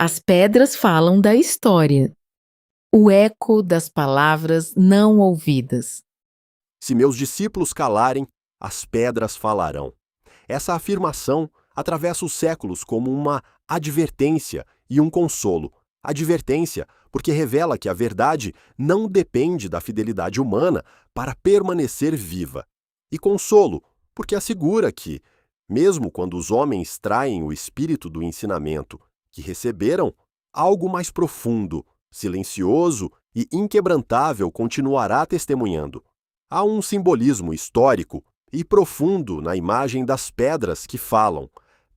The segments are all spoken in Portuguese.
As pedras falam da história, o eco das palavras não ouvidas. Se meus discípulos calarem, as pedras falarão. Essa afirmação atravessa os séculos como uma advertência e um consolo. Advertência, porque revela que a verdade não depende da fidelidade humana para permanecer viva. E consolo, porque assegura que, mesmo quando os homens traem o espírito do ensinamento que receberam, algo mais profundo, silencioso e inquebrantável continuará testemunhando. Há um simbolismo histórico e profundo na imagem das pedras que falam.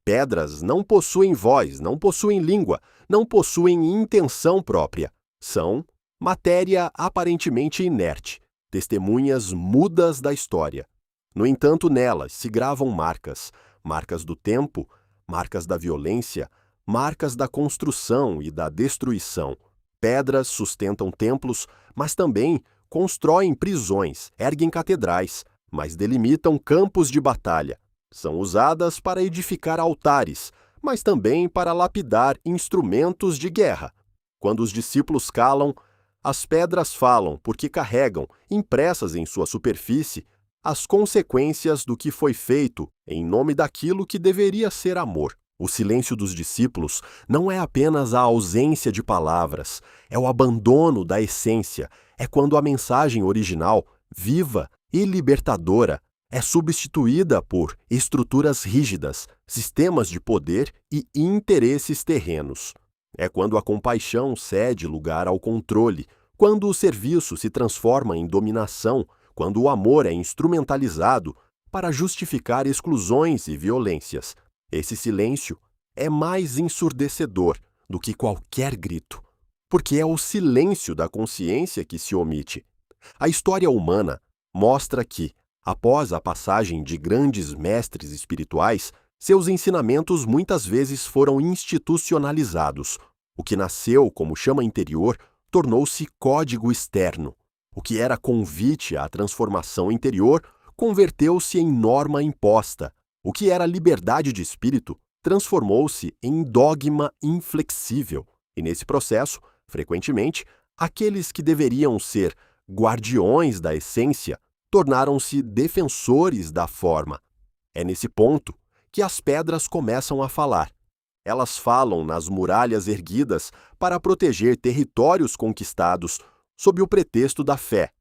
Pedras não possuem voz, não possuem língua, não possuem intenção própria. São matéria aparentemente inerte, testemunhas mudas da história. No entanto, nelas se gravam marcas, marcas do tempo, marcas da violência, marcas da construção e da destruição. Pedras sustentam templos, mas também constroem prisões, erguem catedrais, mas delimitam campos de batalha. São usadas para edificar altares, mas também para lapidar instrumentos de guerra. Quando os discípulos calam, as pedras falam porque carregam, impressas em sua superfície, as consequências do que foi feito em nome daquilo que deveria ser amor. O silêncio dos discípulos não é apenas a ausência de palavras, é o abandono da essência, é quando a mensagem original, viva e libertadora, é substituída por estruturas rígidas, sistemas de poder e interesses terrenos. É quando a compaixão cede lugar ao controle, quando o serviço se transforma em dominação, quando o amor é instrumentalizado para justificar exclusões e violências. Esse silêncio é mais ensurdecedor do que qualquer grito, porque é o silêncio da consciência que se omite. A história humana mostra que, após a passagem de grandes mestres espirituais, seus ensinamentos muitas vezes foram institucionalizados. O que nasceu como chama interior tornou-se código externo. O que era convite à transformação interior converteu-se em norma imposta. O que era liberdade de espírito transformou-se em dogma inflexível. E nesse processo, frequentemente, aqueles que deveriam ser guardiões da essência tornaram-se defensores da forma. É nesse ponto que as pedras começam a falar. Elas falam nas muralhas erguidas para proteger territórios conquistados sob o pretexto da fé.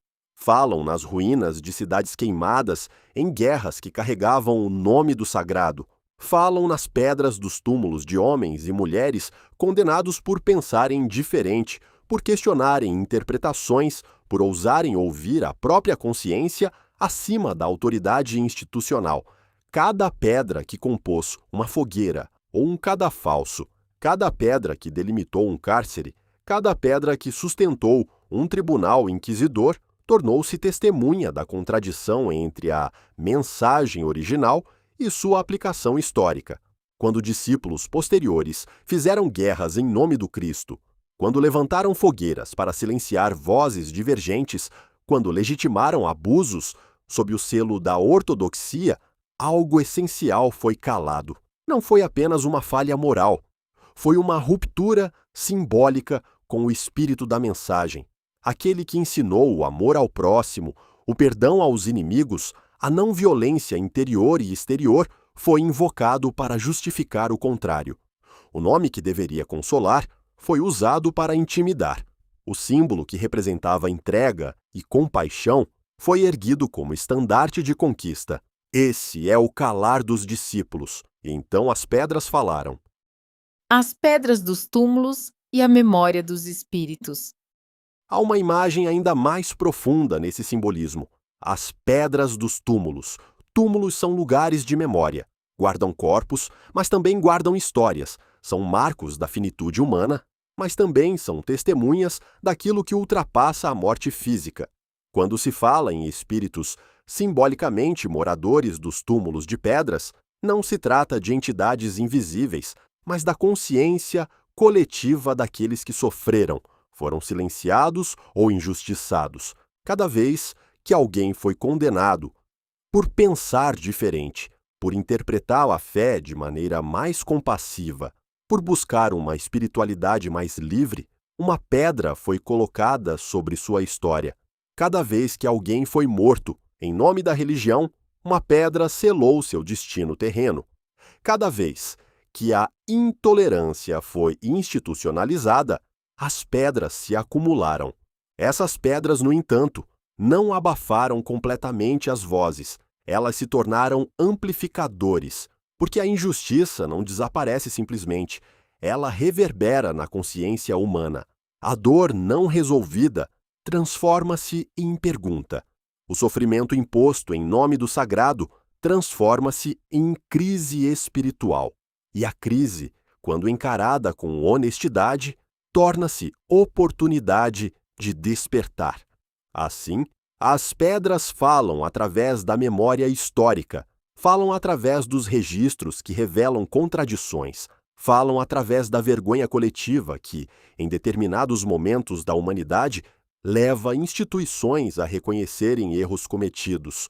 Falam nas ruínas de cidades queimadas em guerras que carregavam o nome do sagrado. Falam nas pedras dos túmulos de homens e mulheres condenados por pensarem diferente, por questionarem interpretações, por ousarem ouvir a própria consciência acima da autoridade institucional. Cada pedra que compôs uma fogueira ou um cadafalso, cada pedra que delimitou um cárcere, cada pedra que sustentou um tribunal inquisidor, tornou-se testemunha da contradição entre a mensagem original e sua aplicação histórica. Quando discípulos posteriores fizeram guerras em nome do Cristo, quando levantaram fogueiras para silenciar vozes divergentes, quando legitimaram abusos sob o selo da ortodoxia, algo essencial foi calado. Não foi apenas uma falha moral, foi uma ruptura simbólica com o espírito da mensagem. Aquele que ensinou o amor ao próximo, o perdão aos inimigos, a não violência interior e exterior, foi invocado para justificar o contrário. O nome que deveria consolar foi usado para intimidar. O símbolo que representava entrega e compaixão foi erguido como estandarte de conquista. Esse é o calar dos discípulos. E então as pedras falaram. As pedras dos túmulos e a memória dos espíritos. Há uma imagem ainda mais profunda nesse simbolismo. As pedras dos túmulos. Túmulos são lugares de memória. Guardam corpos, mas também guardam histórias. São marcos da finitude humana, mas também são testemunhas daquilo que ultrapassa a morte física. Quando se fala em espíritos simbolicamente moradores dos túmulos de pedras, não se trata de entidades invisíveis, mas da consciência coletiva daqueles que sofreram, foram silenciados ou injustiçados, cada vez que alguém foi condenado por pensar diferente, por interpretar a fé de maneira mais compassiva. Por buscar uma espiritualidade mais livre, uma pedra foi colocada sobre sua história. Cada vez que alguém foi morto em nome da religião, uma pedra selou seu destino terreno. Cada vez que a intolerância foi institucionalizada, as pedras se acumularam. Essas pedras, no entanto, não abafaram completamente as vozes. Elas se tornaram amplificadores, porque a injustiça não desaparece simplesmente. Ela reverbera na consciência humana. A dor não resolvida transforma-se em pergunta. O sofrimento imposto em nome do sagrado transforma-se em crise espiritual. E a crise, quando encarada com honestidade, torna-se oportunidade de despertar. Assim, as pedras falam através da memória histórica, falam através dos registros que revelam contradições, falam através da vergonha coletiva que, em determinados momentos da humanidade, leva instituições a reconhecerem erros cometidos.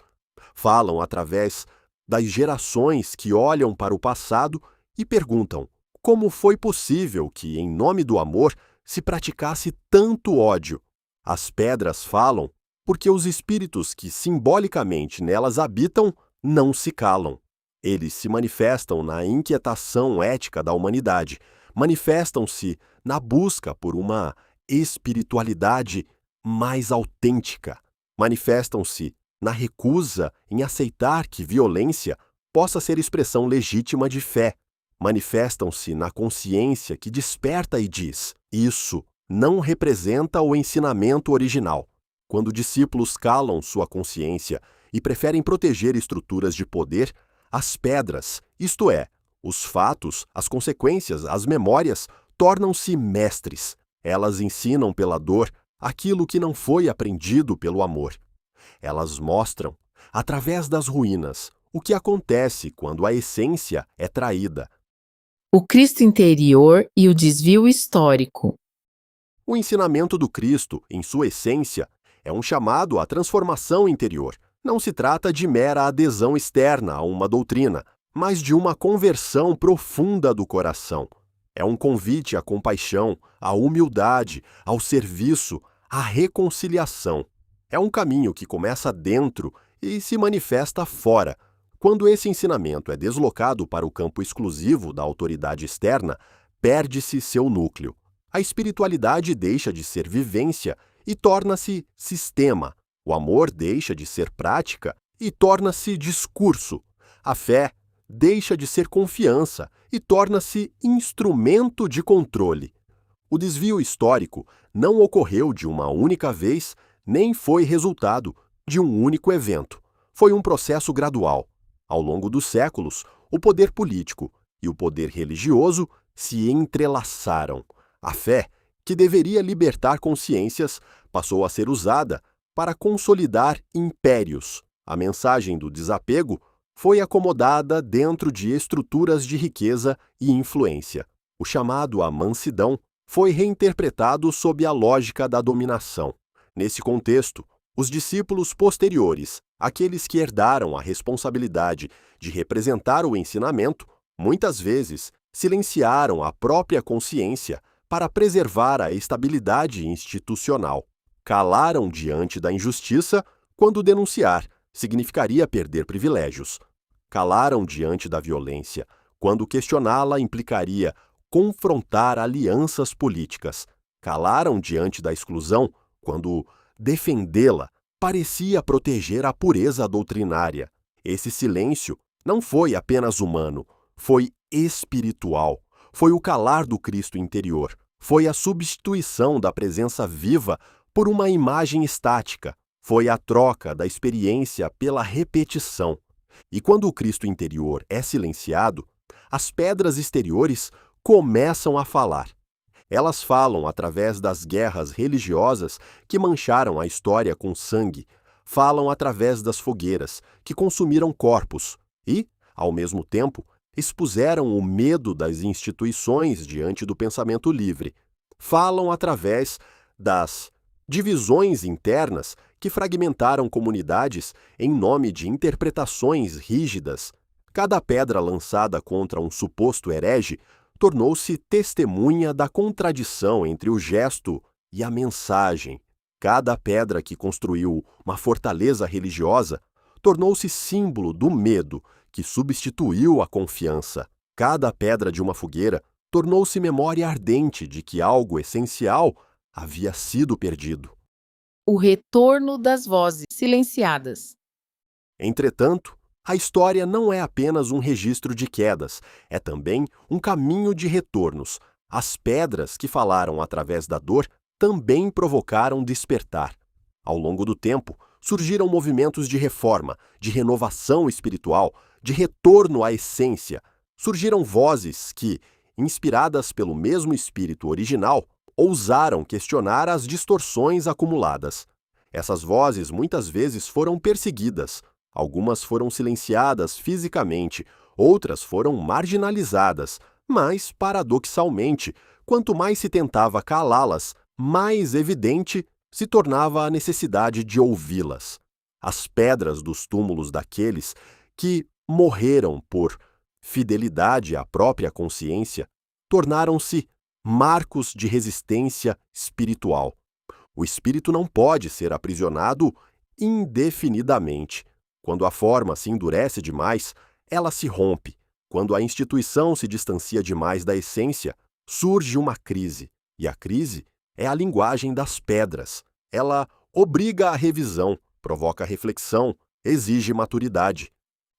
Falam através das gerações que olham para o passado e perguntam como foi possível que, em nome do amor, se praticasse tanto ódio. As pedras falam porque os espíritos que simbolicamente nelas habitam não se calam. Eles se manifestam na inquietação ética da humanidade, manifestam-se na busca por uma espiritualidade mais autêntica, manifestam-se na recusa em aceitar que violência possa ser expressão legítima de fé, manifestam-se na consciência que desperta e diz: isso não representa o ensinamento original. Quando discípulos calam sua consciência e preferem proteger estruturas de poder, as pedras, isto é, os fatos, as consequências, as memórias, tornam-se mestres. Elas ensinam pela dor aquilo que não foi aprendido pelo amor. Elas mostram, através das ruínas, o que acontece quando a essência é traída. O Cristo interior e o desvio histórico. O ensinamento do Cristo, em sua essência, é um chamado à transformação interior. Não se trata de mera adesão externa a uma doutrina, mas de uma conversão profunda do coração. É um convite à compaixão, à humildade, ao serviço, à reconciliação. É um caminho que começa dentro e se manifesta fora. Quando esse ensinamento é deslocado para o campo exclusivo da autoridade externa, perde-se seu núcleo. A espiritualidade deixa de ser vivência e torna-se sistema. O amor deixa de ser prática e torna-se discurso. A fé deixa de ser confiança e torna-se instrumento de controle. O desvio histórico não ocorreu de uma única vez, nem foi resultado de um único evento. Foi um processo gradual. Ao longo dos séculos, o poder político e o poder religioso se entrelaçaram. A fé, que deveria libertar consciências, passou a ser usada para consolidar impérios. A mensagem do desapego foi acomodada dentro de estruturas de riqueza e influência. O chamado à mansidão foi reinterpretado sob a lógica da dominação. Nesse contexto, os discípulos posteriores, aqueles que herdaram a responsabilidade de representar o ensinamento, muitas vezes silenciaram a própria consciência para preservar a estabilidade institucional. Calaram diante da injustiça quando denunciar significaria perder privilégios. Calaram diante da violência quando questioná-la implicaria confrontar alianças políticas. Calaram diante da exclusão quando defendê-la parecia proteger a pureza doutrinária. Esse silêncio não foi apenas humano, foi espiritual. Foi o calar do Cristo interior. Foi a substituição da presença viva por uma imagem estática. Foi a troca da experiência pela repetição. E quando o Cristo interior é silenciado, as pedras exteriores começam a falar. Elas falam através das guerras religiosas que mancharam a história com sangue, falam através das fogueiras que consumiram corpos e, ao mesmo tempo, expuseram o medo das instituições diante do pensamento livre. Falam através das divisões internas que fragmentaram comunidades em nome de interpretações rígidas. Cada pedra lançada contra um suposto herege tornou-se testemunha da contradição entre o gesto e a mensagem. Cada pedra que construiu uma fortaleza religiosa tornou-se símbolo do medo, que substituiu a confiança. Cada pedra de uma fogueira tornou-se memória ardente de que algo essencial havia sido perdido. O retorno das vozes silenciadas. Entretanto, a história não é apenas um registro de quedas, é também um caminho de retornos. As pedras que falaram através da dor também provocaram despertar. Ao longo do tempo, surgiram movimentos de reforma, de renovação espiritual, de retorno à essência. Surgiram vozes que, inspiradas pelo mesmo espírito original, ousaram questionar as distorções acumuladas. Essas vozes muitas vezes foram perseguidas. Algumas foram silenciadas fisicamente, outras foram marginalizadas, mas, paradoxalmente, quanto mais se tentava calá-las, mais evidente se tornava a necessidade de ouvi-las. As pedras dos túmulos daqueles que morreram por fidelidade à própria consciência tornaram-se marcos de resistência espiritual. O espírito não pode ser aprisionado indefinidamente. Quando a forma se endurece demais, ela se rompe. Quando a instituição se distancia demais da essência, surge uma crise. E a crise é a linguagem das pedras. Ela obriga a revisão, provoca reflexão, exige maturidade.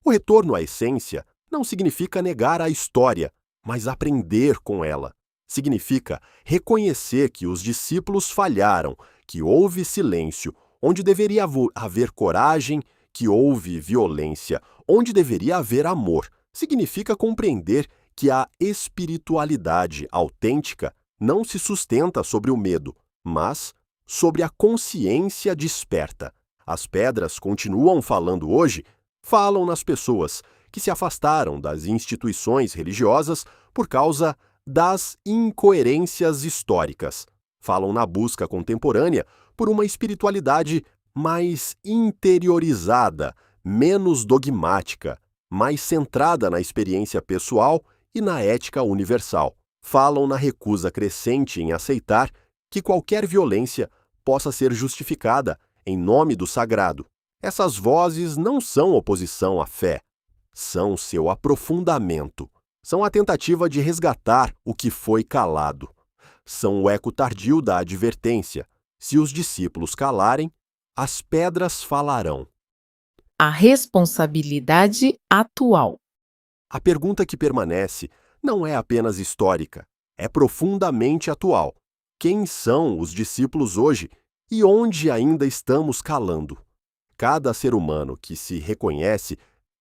O retorno à essência não significa negar a história, mas aprender com ela. Significa reconhecer que os discípulos falharam, que houve silêncio, onde deveria haver coragem, que houve violência, onde deveria haver amor. Significa compreender que a espiritualidade autêntica não se sustenta sobre o medo, mas sobre a consciência desperta. As pedras continuam falando hoje, falam nas pessoas que se afastaram das instituições religiosas por causa das incoerências históricas. Falam na busca contemporânea por uma espiritualidade mais interiorizada, menos dogmática, mais centrada na experiência pessoal e na ética universal. Falam na recusa crescente em aceitar que qualquer violência possa ser justificada em nome do sagrado. Essas vozes não são oposição à fé, são seu aprofundamento. São a tentativa de resgatar o que foi calado. São o eco tardio da advertência. Se os discípulos calarem, as pedras falarão. A responsabilidade atual. A pergunta que permanece não é apenas histórica, é profundamente atual. Quem são os discípulos hoje e onde ainda estamos calando? Cada ser humano que se reconhece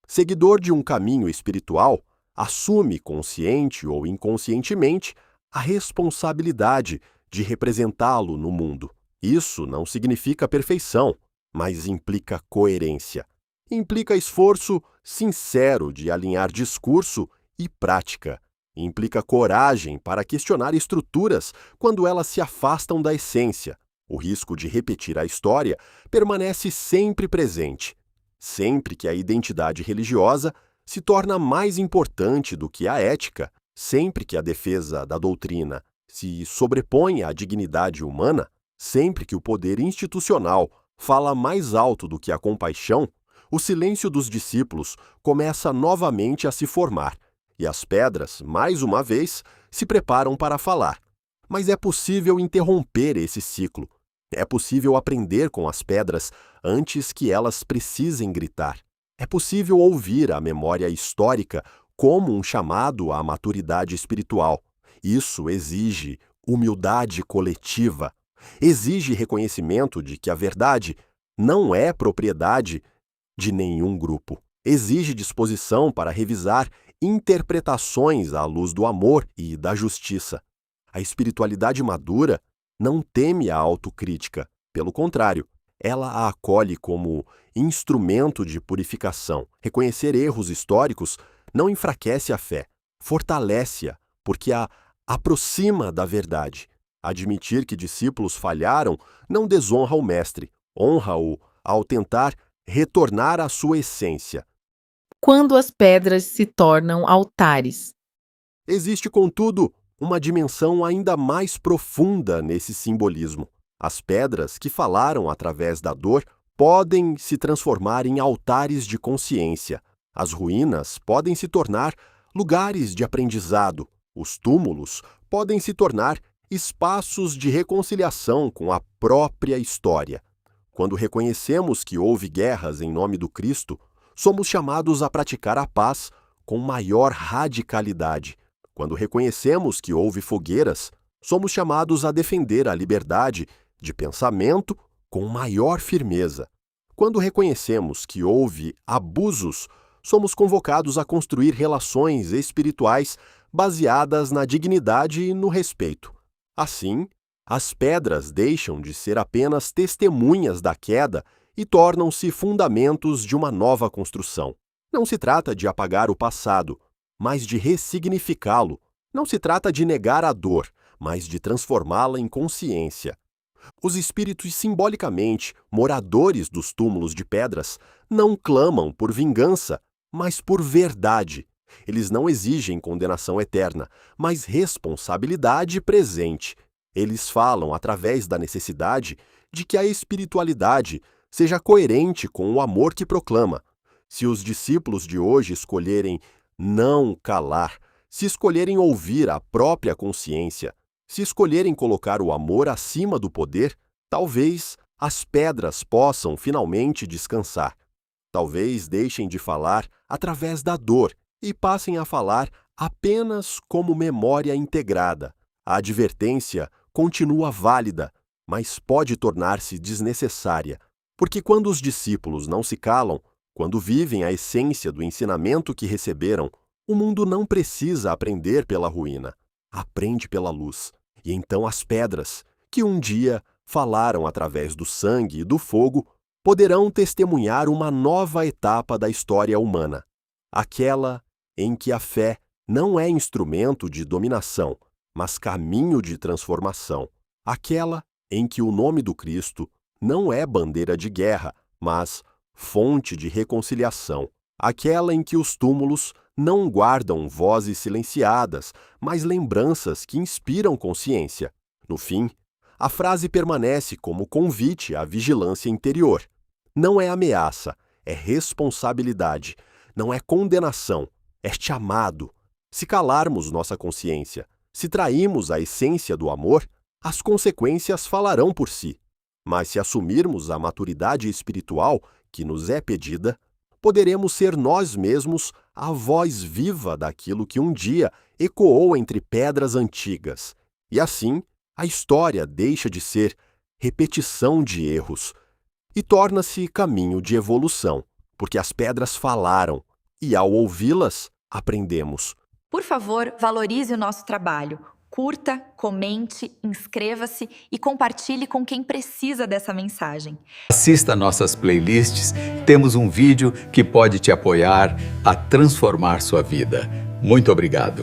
seguidor de um caminho espiritual assume, consciente ou inconscientemente, a responsabilidade de representá-lo no mundo. Isso não significa perfeição, mas implica coerência. Implica esforço sincero de alinhar discurso e prática. Implica coragem para questionar estruturas quando elas se afastam da essência. O risco de repetir a história permanece sempre presente. Sempre que a identidade religiosa se torna mais importante do que a ética, sempre que a defesa da doutrina se sobrepõe à dignidade humana, sempre que o poder institucional fala mais alto do que a compaixão, o silêncio dos discípulos começa novamente a se formar, e as pedras, mais uma vez, se preparam para falar. Mas é possível interromper esse ciclo. É possível aprender com as pedras antes que elas precisem gritar. É possível ouvir a memória histórica como um chamado à maturidade espiritual. Isso exige humildade coletiva. Exige reconhecimento de que a verdade não é propriedade de nenhum grupo. Exige disposição para revisar interpretações à luz do amor e da justiça. A espiritualidade madura não teme a autocrítica. Pelo contrário, ela a acolhe como instrumento de purificação. Reconhecer erros históricos não enfraquece a fé, fortalece-a, porque a aproxima da verdade. Admitir que discípulos falharam não desonra o mestre, honra-o ao tentar retornar à sua essência. Quando as pedras se tornam altares. Existe, contudo, uma dimensão ainda mais profunda nesse simbolismo. As pedras que falaram através da dor podem se transformar em altares de consciência. As ruínas podem se tornar lugares de aprendizado. Os túmulos podem se tornar espaços de reconciliação com a própria história. Quando reconhecemos que houve guerras em nome do Cristo, somos chamados a praticar a paz com maior radicalidade. Quando reconhecemos que houve fogueiras, somos chamados a defender a liberdade de pensamento com maior firmeza. Quando reconhecemos que houve abusos, somos convocados a construir relações espirituais baseadas na dignidade e no respeito. Assim, as pedras deixam de ser apenas testemunhas da queda e tornam-se fundamentos de uma nova construção. Não se trata de apagar o passado, mas de ressignificá-lo. Não se trata de negar a dor, mas de transformá-la em consciência. Os espíritos simbolicamente moradores dos túmulos de pedras não clamam por vingança, mas por verdade. Eles não exigem condenação eterna, mas responsabilidade presente. Eles falam através da necessidade de que a espiritualidade seja coerente com o amor que proclama. Se os discípulos de hoje escolherem não calar, se escolherem ouvir a própria consciência, se escolherem colocar o amor acima do poder, talvez as pedras possam finalmente descansar. Talvez deixem de falar através da dor e passem a falar apenas como memória integrada. A advertência continua válida, mas pode tornar-se desnecessária, porque quando os discípulos não se calam, quando vivem a essência do ensinamento que receberam, o mundo não precisa aprender pela ruína, aprende pela luz. E então as pedras, que um dia falaram através do sangue e do fogo, poderão testemunhar uma nova etapa da história humana, aquela em que a fé não é instrumento de dominação, mas caminho de transformação, aquela em que o nome do Cristo não é bandeira de guerra, mas fonte de reconciliação, aquela em que os túmulos não guardam vozes silenciadas, mas lembranças que inspiram consciência. No fim, a frase permanece como convite à vigilância interior. Não é ameaça, é responsabilidade. Não é condenação, é chamado. Se calarmos nossa consciência, se trairmos a essência do amor, as consequências falarão por si. Mas se assumirmos a maturidade espiritual que nos é pedida, poderemos ser nós mesmos a voz viva daquilo que um dia ecoou entre pedras antigas. E assim, a história deixa de ser repetição de erros e torna-se caminho de evolução, porque as pedras falaram e, ao ouvi-las, aprendemos. Por favor, valorize o nosso trabalho. Curta, comente, inscreva-se e compartilhe com quem precisa dessa mensagem. Assista nossas playlists, temos um vídeo que pode te apoiar a transformar sua vida. Muito obrigado.